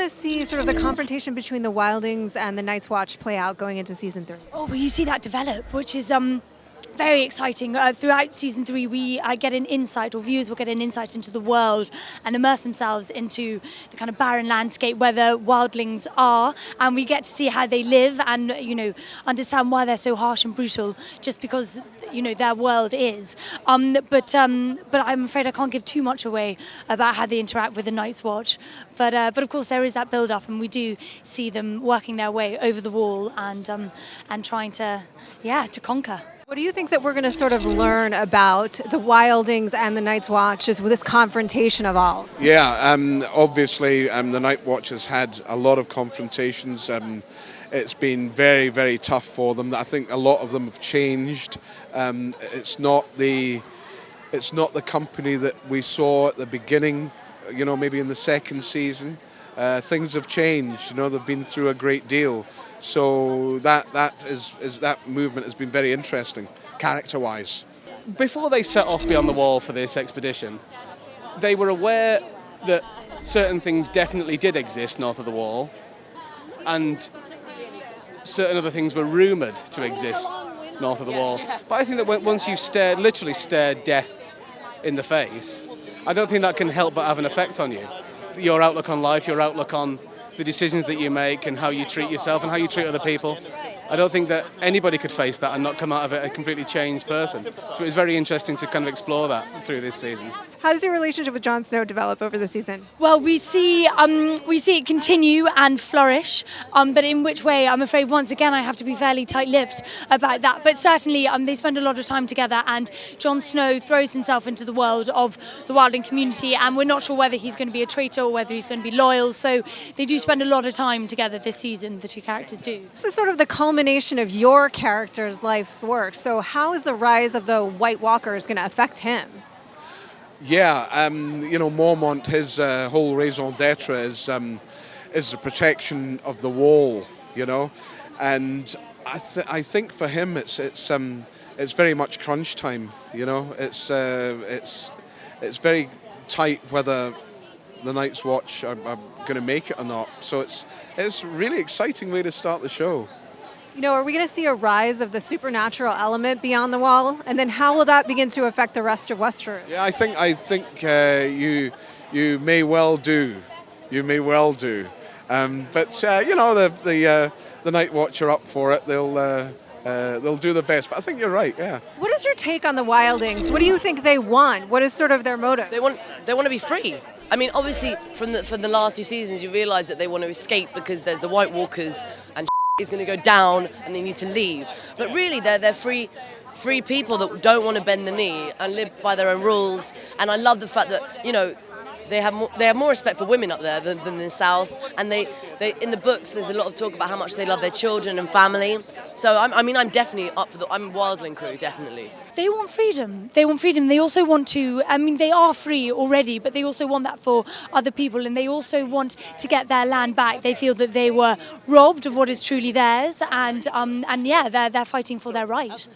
to see sort of the confrontation between the Wildlings and the Night's Watch play out going into season 3? Oh, well, you see that develop, which is very exciting. Throughout season 3, we get an insight, or viewers will get an insight into the world and immerse themselves into the kind of barren landscape where the Wildlings are, and we get to see how they live and, understand why they're so harsh and brutal, just because, their world is. But I'm afraid I can't give too much away about how they interact with the Night's Watch. But of course there is that build-up, and we do see them working their way over the wall and trying to conquer. What do you think that we're going to sort of learn about the Wildlings and the Night's Watch as this confrontation evolves? Yeah, obviously the Night Watch has had a lot of confrontations. It's been very, very tough for them. I think a lot of them have changed. It's not the company that we saw at the beginning, maybe in the second season. Things have changed. They've been through a great deal. So that movement has been very interesting, character-wise. Before they set off beyond the wall for this expedition, they were aware that certain things definitely did exist north of the wall, and certain other things were rumoured to exist north of the wall. But I think that once you've literally stared death in the face, I don't think that can help but have an effect on you. Your outlook on life, your outlook on the decisions that you make and how you treat yourself and how you treat other people. I don't think that anybody could face that and not come out of it a completely changed person. So it was very interesting to kind of explore that through this season. How does your relationship with Jon Snow develop over the season? Well, we see it continue and flourish, but in which way, I'm afraid once again I have to be fairly tight-lipped about that. But certainly they spend a lot of time together, and Jon Snow throws himself into the world of the Wildling community, and we're not sure whether he's going to be a traitor or whether he's going to be loyal. So they do spend a lot of time together this season, the two characters do. This is sort of the culmination of your character's life work. So how is the rise of the White Walkers going to affect him? Yeah, Mormont, his whole raison d'etre is the protection of the wall, and I think for him it's very much crunch time, It's very tight whether the Night's Watch are going to make it or not. So it's a really exciting way to start the show. Are we going to see a rise of the supernatural element beyond the wall? And then how will that begin to affect the rest of Westeros? Yeah, I think you may well do. You may well do. But the Night Watch are up for it. They'll do the best. But I think you're right. Yeah. What is your take on the Wildlings? What do you think they want? What is sort of their motive? They want to be free. I mean, obviously, from the last 2 seasons, you realise that they want to escape because there's the White Walkers and is going to go down and they need to leave. But really, they're free people that don't want to bend the knee and live by their own rules. And I love the fact that, they have more respect for women up there than in the south. And they in the books, there's a lot of talk about how much they love their children and family. So I'm definitely up for I'm Wildling crew, definitely. They want freedom. They want freedom. They also want to, they are free already, but they also want that for other people, and they also want to get their land back. They feel that they were robbed of what is truly theirs, and they're fighting for their right.